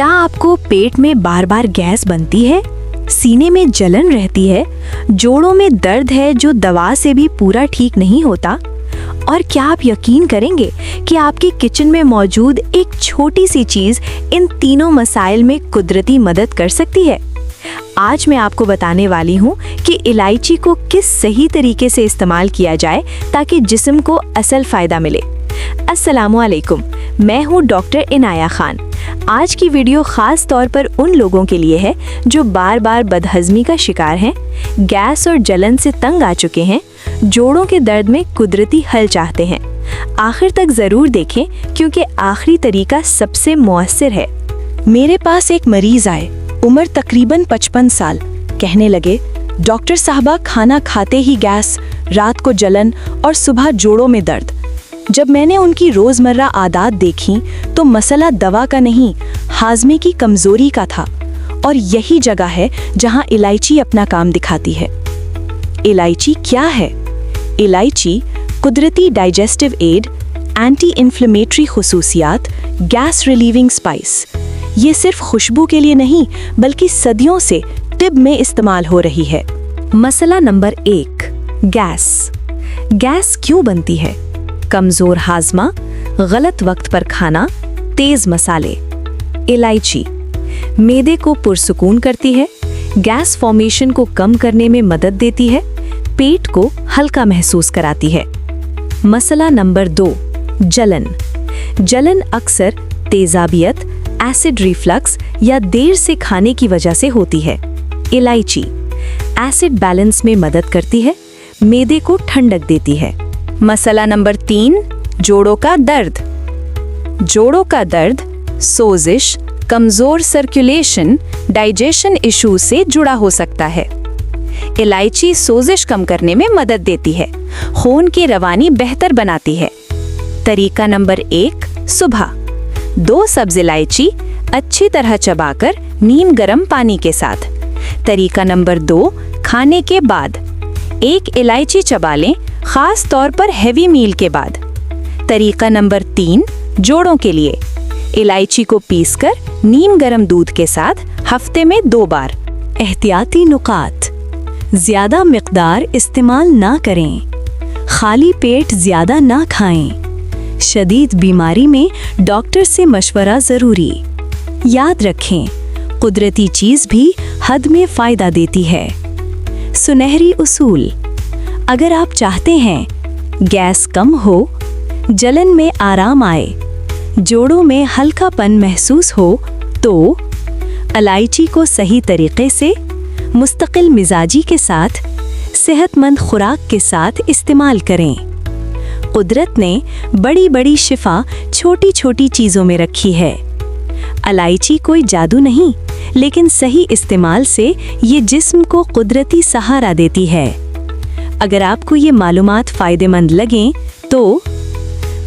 क्या आपको पेट में बार बार गैस बनती है, सीने में जलन रहती है, जोड़ों में दर्द है जो दवा से भी पूरा ठीक नहीं होता? और क्या आप यकीन करेंगे कि आपके किचन में मौजूद एक छोटी सी चीज इन तीनों मसाइल में कुदरती मदद कर सकती है? आज मैं आपको बताने वाली हूँ कि इलायची को किस सही तरीके से इस्तेमाल किया जाए ताकि जिस्म को असल फायदा मिले। अस्सलामुअलैकुम, मैं हूँ डॉक्टर इनाया खान। आज की वीडियो खास तौर पर उन लोगों के लिए है जो बार बार बदहजमी का शिकार हैं, गैस और जलन से तंग आ चुके हैं, जोड़ों के दर्द में कुदरती हल चाहते हैं। आखिर तक जरूर देखें क्योंकि आखिरी तरीका सबसे मुअस्सिर है। मेरे पास एक मरीज आए, उम्र तकरीबन 55 साल। कहने लगे, डॉक्टर साहबा खाना खाते ही गैस, रात को जलन और सुबह जोड़ों में दर्द। जब मैंने उनकी रोजमर्रा आदत देखी तो मसला दवा का नहीं, हाजमे की कमजोरी का था। और यही जगह है जहां इलायची अपना काम दिखाती है। इलायची क्या है? इलायची कुदरती डाइजेस्टिव एड, एंटी इन्फ्लेमेटरी खुसूसियात, गैस रिलीविंग स्पाइस। ये सिर्फ खुशबू के लिए नहीं बल्कि सदियों से तिब में इस्तेमाल हो रही है। मसला नंबर 1, गैस। गैस क्यों बनती है? कमजोर हाजमा, गलत वक्त पर खाना, तेज मसाले। इलायची मैदे को पुरसुकून करती है, गैस फॉर्मेशन को कम करने में मदद देती है, पेट को हल्का महसूस कराती है। मसला नंबर 2, जलन। जलन अक्सर तेजाबियत, एसिड रिफ्लक्स या देर से खाने की वजह से होती है। इलायची एसिड बैलेंस में मदद करती है, मैदे को ठंडक देती है। मसला नंबर 3, जोड़ों का दर्द। जोड़ों का दर्द सोजिश, कमजोर सर्कुलेशन, डाइजेशन इशू से जुड़ा हो सकता है। इलायची सोजिश कम करने में मदद देती है, खून की रवानी बेहतर बनाती है। तरीका नंबर 1, सुबह 2 सब्ज इलायची अच्छी तरह चबाकर नीम गर्म पानी के साथ। तरीका नंबर 2, खाने के बाद 1 इलायची चबा लें, खास तौर पर हैवी मील के बाद। तरीका नंबर 3, जोड़ों के लिए इलायची को पीसकर नीम गर्म दूध के साथ हफ्ते में 2 बार। एहतियाती नुकात: ज्यादा मिकदार इस्तेमाल ना करें, खाली पेट ज्यादा ना खाएं, शदीद बीमारी में डॉक्टर से मशवरा जरूरी। याद रखें, कुदरती चीज भी हद में फायदा देती है। सुनहरी उसूल: अगर आप चाहते हैं गैस कम हो, जलन में आराम आए, जोड़ों में हल्कापन महसूस हो, तो इलायची को सही तरीके से मुस्तकिल मिजाजी के साथ सेहतमंद खुराक के साथ इस्तेमाल करें। कुदरत ने बड़ी बड़ी शिफा छोटी छोटी चीज़ों में रखी है। इलायची कोई जादू नहीं, लेकिन सही इस्तेमाल से ये जिस्म को कुदरती सहारा देती है। अगर आपको ये मालूमात फ़ायदेमंद लगें तो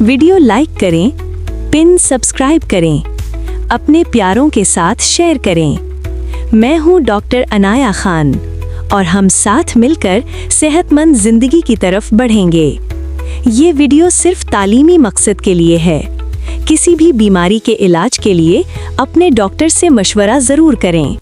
वीडियो लाइक करें, पिन सब्सक्राइब करें, अपने प्यारों के साथ शेयर करें। मैं हूँ डॉक्टर इनाया खान और हम साथ मिलकर सेहतमंद ज़िंदगी की तरफ बढ़ेंगे। ये वीडियो सिर्फ तालीमी मकसद के लिए है। किसी भी बीमारी के इलाज के लिए अपने डॉक्टर से मशवरा ज़रूर करें।